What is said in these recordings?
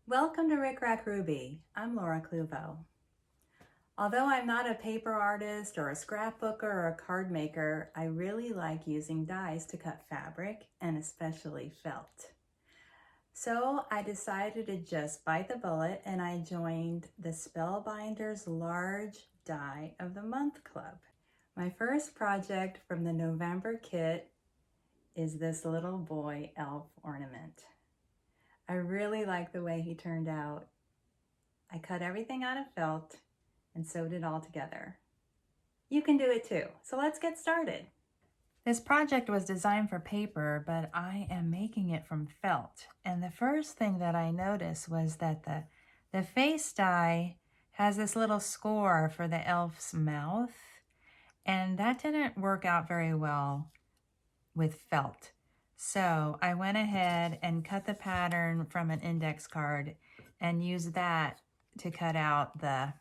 Welcome to RickRackRuby. I'm Laura Cluvo. Although I'm not a paper artist or a scrapbooker or a card maker, I really like using dies to cut fabric and especially felt. So I decided to just bite the bullet and I joined the Spellbinders Large Die of the Month Club. My first project from the November kit is this little boy elf ornament. I really like the way he turned out. I cut everything out of felt and sewed it all together. You can do it too, so let's get started. This project was designed for paper, but I am making it from felt. And the first thing that I noticed was that the face die has this little score for the elf's mouth, and that didn't work out very well with felt. So I went ahead and cut the pattern from an index card and used that to cut out the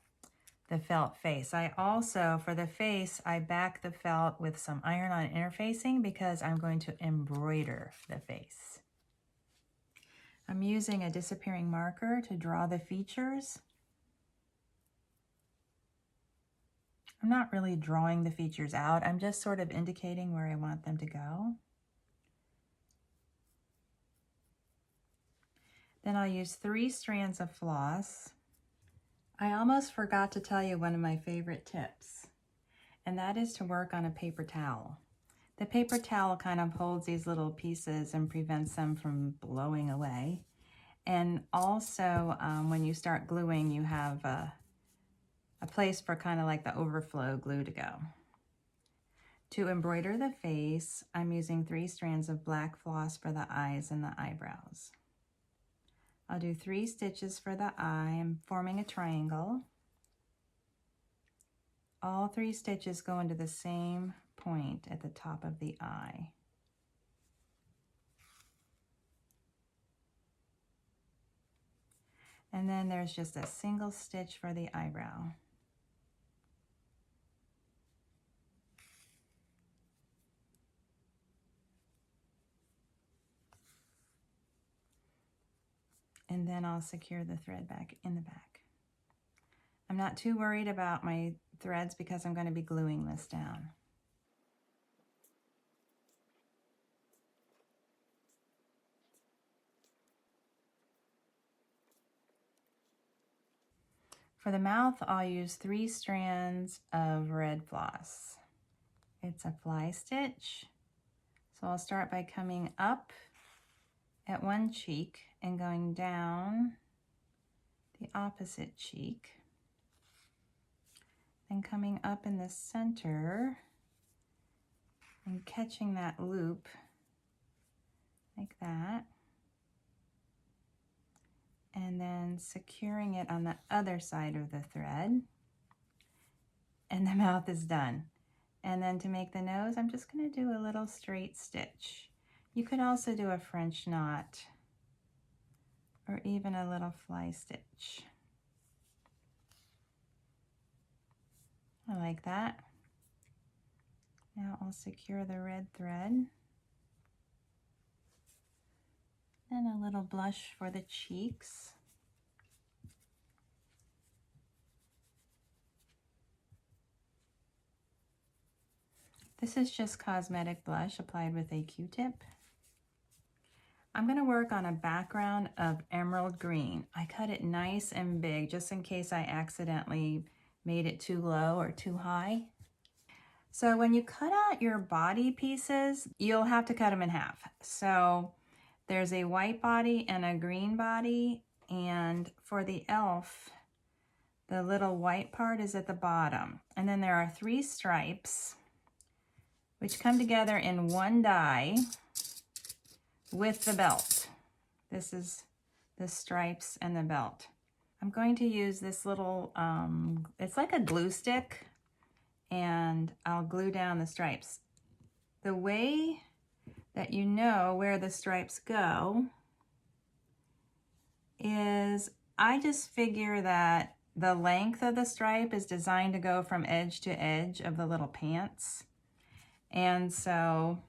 felt face. I also, for the face, I back the felt with some iron-on interfacing because I'm going to embroider the face. I'm using a disappearing marker to draw the features. I'm not really drawing the features out. I'm just sort of indicating where I want them to go. Then I'll use 3 strands of floss. I almost forgot to tell you one of my favorite tips, and that is to work on a paper towel. The paper towel kind of holds these little pieces and prevents them from blowing away. And also, when you start gluing, you have a place for kind of like the overflow glue to go. To embroider the face, I'm using 3 strands of black floss for the eyes and the eyebrows. I'll do 3 stitches for the eye. I'm forming a triangle. All 3 stitches go into the same point at the top of the eye. And then there's just a single stitch for the eyebrow. And then I'll secure the thread back in the back. I'm not too worried about my threads because I'm going to be gluing this down. For the mouth, I'll use 3 strands of red floss. It's a fly stitch. So I'll start by coming up at one cheek and going down the opposite cheek. Then coming up in the center and catching that loop like that. And then securing it on the other side of the thread. And the mouth is done. And then to make the nose, I'm just going to do a little straight stitch. You could also do a French knot or even a little fly stitch. I like that. Now I'll secure the red thread. And a little blush for the cheeks. This is just Cosmetic blush applied with a Q-tip. I'm going to work on a background of emerald green. I cut it nice and big just in case I accidentally made it too low or too high. So when you cut out your body pieces, you'll have to cut them in half. So there's a white body and a green body, and for the elf, the little white part is at the bottom. And then there are 3 stripes which come together in one die with the belt. This is the stripes and the belt. I'm going to use this little, it's like a glue stick, and I'll glue down the stripes. The way that you know where the stripes go is I just figure that the length of the stripe is designed to go from edge to edge of the little pants. And so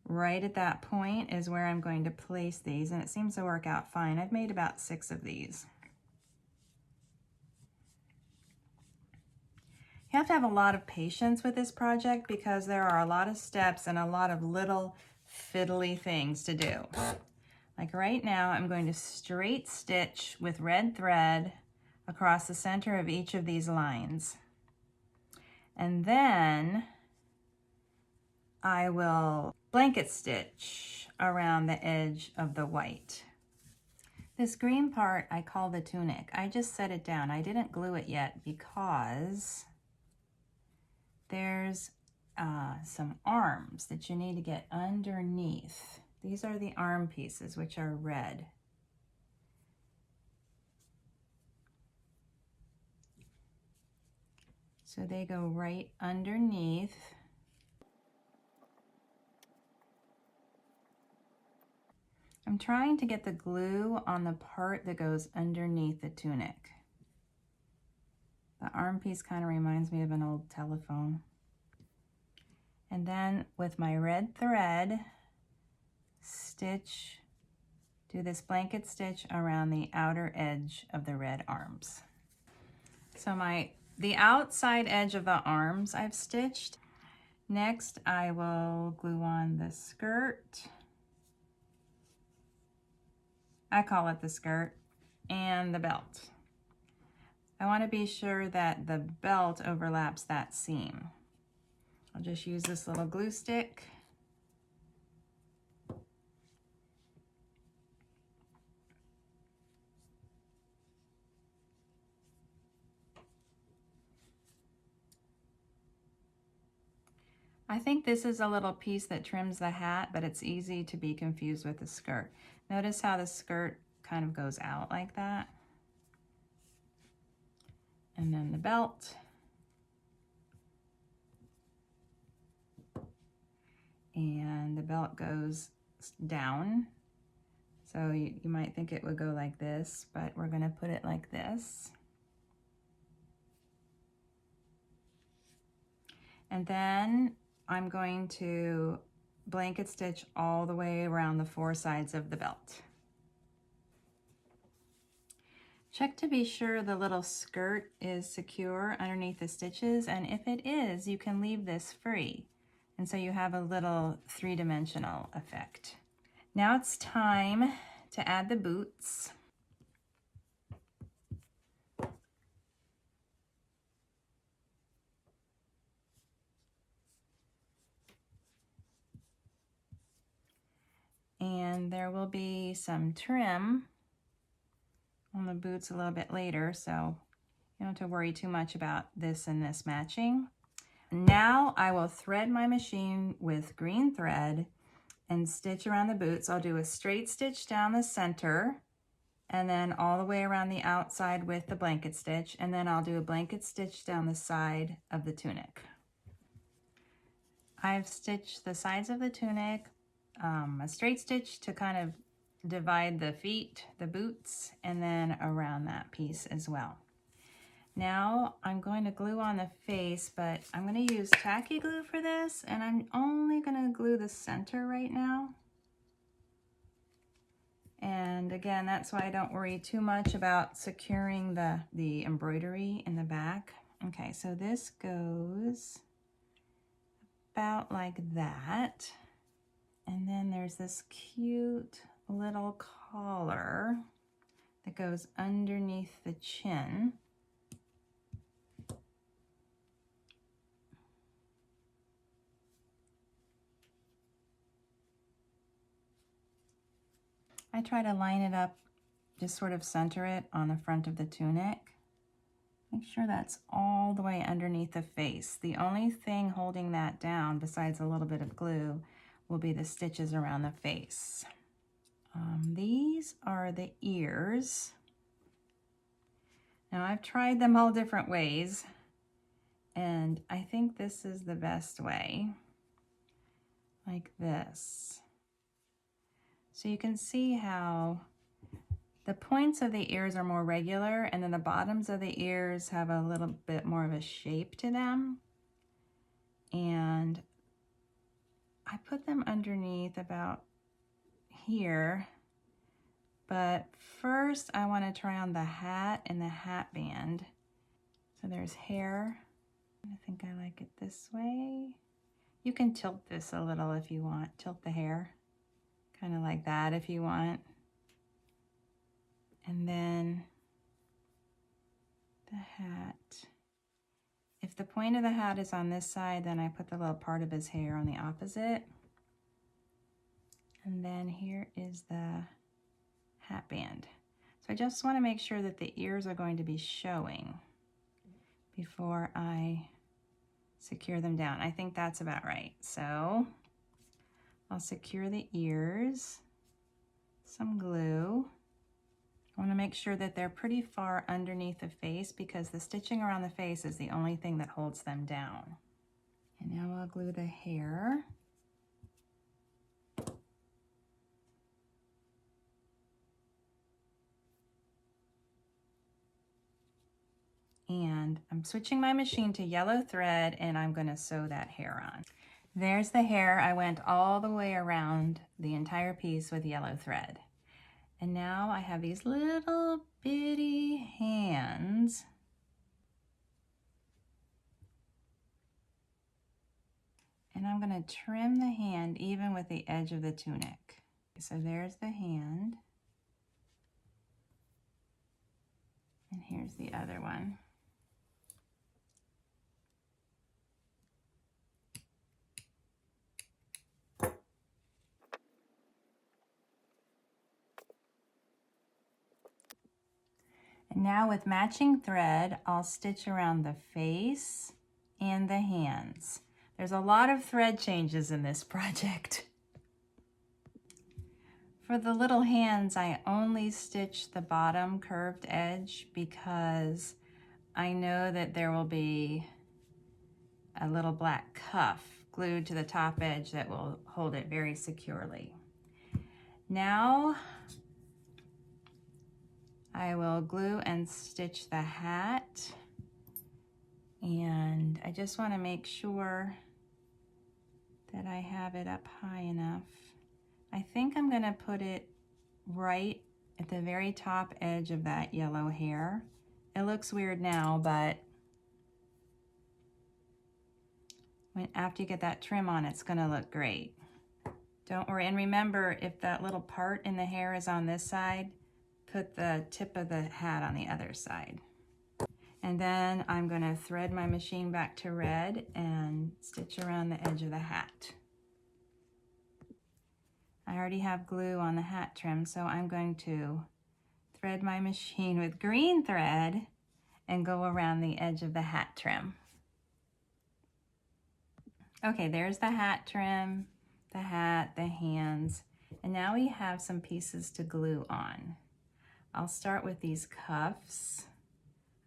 right at that point is where I'm going to place these, and it seems to work out fine. I've made about 6 of these. You have to have a lot of patience with this project because there are a lot of steps and a lot of little fiddly things to do. Like right now, I'm going to straight stitch with red thread across the center of each of these lines. And then I will blanket stitch around the edge of the white. This green part I call the tunic. I just set it down. I didn't glue it yet because there's some arms that you need to get underneath. These are the arm pieces, which are red. So they go right underneath. I'm trying to get the glue on the part that goes underneath the tunic. The arm piece kind of reminds me of an old telephone. And then with my red thread, stitch, do this blanket stitch around the outer edge of the red arms. So the outside edge of the arms I've stitched. Next, I will glue on the skirt. I call it the skirt, and the belt. I want to be sure that the belt overlaps that seam. I'll just use this little glue stick. I think this is a little piece that trims the hat, but it's easy to be confused with the skirt. Notice how the skirt kind of goes out like that. And then the belt. And the belt goes down. So you might think it would go like this, but we're going to put it like this. And then I'm going to blanket stitch all the way around the 4 sides of the belt. Check to be sure the little skirt is secure underneath the stitches, and if it is, you can leave this free. And so you have a little 3-dimensional effect. Now it's time to add the boots. And there will be some trim on the boots a little bit later, so you don't have to worry too much about this and this matching. Now I will thread my machine with green thread and stitch around the boots. I'll do a straight stitch down the center and then all the way around the outside with the blanket stitch, and then I'll do a blanket stitch down the side of the tunic. I've stitched the sides of the tunic, a straight stitch to kind of divide the feet, the boots, and then around that piece as well. Now I'm going to glue on the face, but I'm going to use tacky glue for this, and I'm only going to glue the center right now. And again, that's why I don't worry too much about securing the embroidery in the back. Okay, so this goes about like that. And then there's this cute little collar that goes underneath the chin. I try to line it up, just sort of center it on the front of the tunic. Make sure that's all the way underneath the face. The only thing holding that down, besides a little bit of glue, will be the stitches around the face. These are the ears. Now I've tried them all different ways, and I think this is the best way, like this. So you can see how the points of the ears are more regular, and then the bottoms of the ears have a little bit more of a shape to them. And I put them underneath about here, but first I want to try on the hat and the hat band. So there's hair. I think I like it this way. You can tilt this a little if you want. Tilt the hair, kind of like that if you want. And then the hat. If the point of the hat is on this side, then I put the little part of his hair on the opposite. And then here is the hat band. So I just want to make sure that the ears are going to be showing before I secure them down. I think that's about right. So I'll secure the ears, some glue. I want to make sure that they're pretty far underneath the face because the stitching around the face is the only thing that holds them down. And now I'll glue the hair. And I'm switching my machine to yellow thread and I'm going to sew that hair on. There's the hair. I went all the way around the entire piece with yellow thread. And now I have these little bitty hands. And I'm going to trim the hand even with the edge of the tunic. So there's the hand. And here's the other one. And now with matching thread, I'll stitch around the face and the hands. There's a lot of thread changes in this project. For the little hands, I only stitch the bottom curved edge because I know that there will be a little black cuff glued to the top edge that will hold it very securely. Now, I will glue and stitch the hat, and I just want to make sure that I have it up high enough. I think I'm going to put it right at the very top edge of that yellow hair. It looks weird now, but after you get that trim on, it's going to look great. Don't worry, and remember, if that little part in the hair is on this side, put the tip of the hat on the other side. And then I'm going to thread my machine back to red and stitch around the edge of the hat. I already have glue on the hat trim, so I'm going to thread my machine with green thread and go around the edge of the hat trim. Okay, there's the hat trim, the hat, the hands, and now we have some pieces to glue on. I'll start with these cuffs.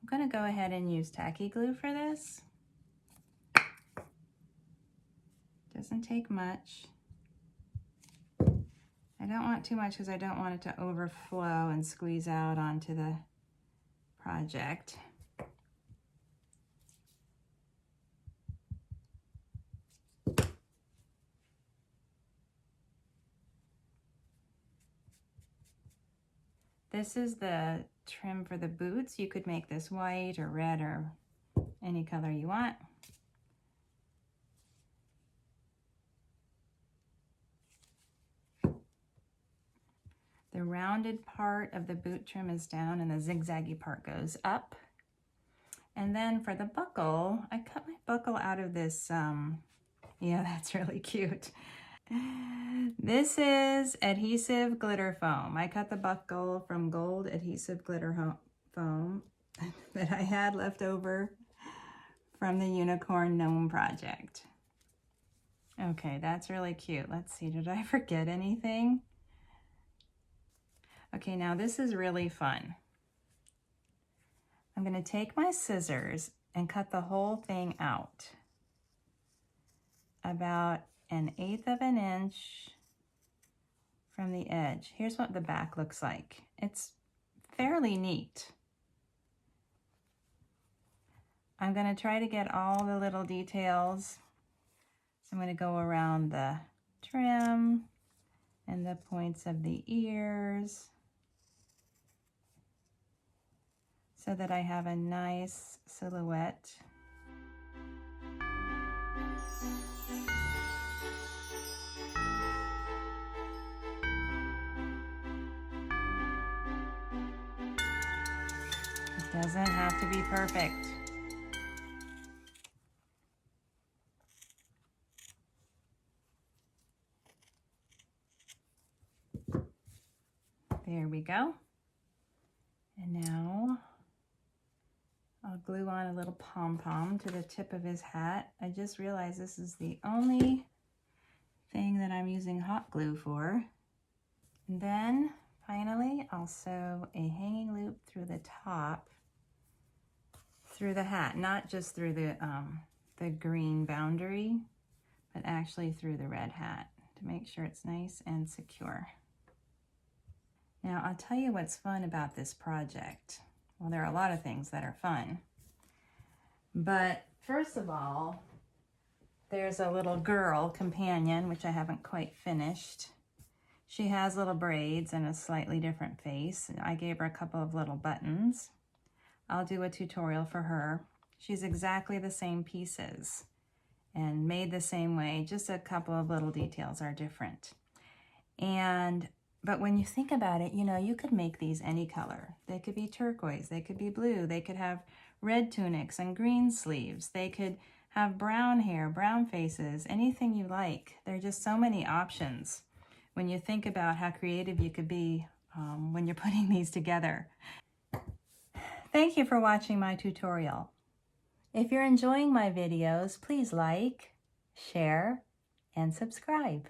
I'm going to go ahead and use tacky glue for this. Doesn't take much. I don't want too much because I don't want it to overflow and squeeze out onto the project. This is the trim for the boots. You could make this white or red or any color you want. The rounded part of the boot trim is down and the zigzaggy part goes up. And then for the buckle, I cut my buckle out of this, yeah, that's really cute. This is adhesive glitter foam. I cut the buckle from gold adhesive glitter foam that I had left over from the unicorn gnome project. Okay, that's really cute. Let's see, did I forget anything? Okay, now this is really fun. I'm going to take my scissors and cut the whole thing out about 1/8 of an inch from the edge. Here's what the back looks like. It's fairly neat. I'm going to try to get all the little details. So I'm going to go around the trim and the points of the ears so that I have a nice silhouette. It doesn't have to be perfect. There we go. And now I'll glue on a little pom-pom to the tip of his hat. I just realized this is the only thing that I'm using hot glue for. And then finally, I'll sew a hanging loop through the top, through the hat, not just through the green boundary, but actually through the red hat to make sure it's nice and secure. Now, I'll tell you what's fun about this project. Well, there are a lot of things that are fun. But first of all, there's a little girl companion, which I haven't quite finished. She has little braids and a slightly different face. I gave her a couple of little buttons. I'll do a tutorial for her. She's exactly the same pieces and made the same way, just a couple of little details are different. But when you think about it, you know, you could make these any color. They could be turquoise, they could be blue, they could have red tunics and green sleeves, they could have brown hair, brown faces, anything you like. There are just so many options when you think about how creative you could be when you're putting these together. Thank you for watching my tutorial. If you're enjoying my videos, please like, share, and subscribe.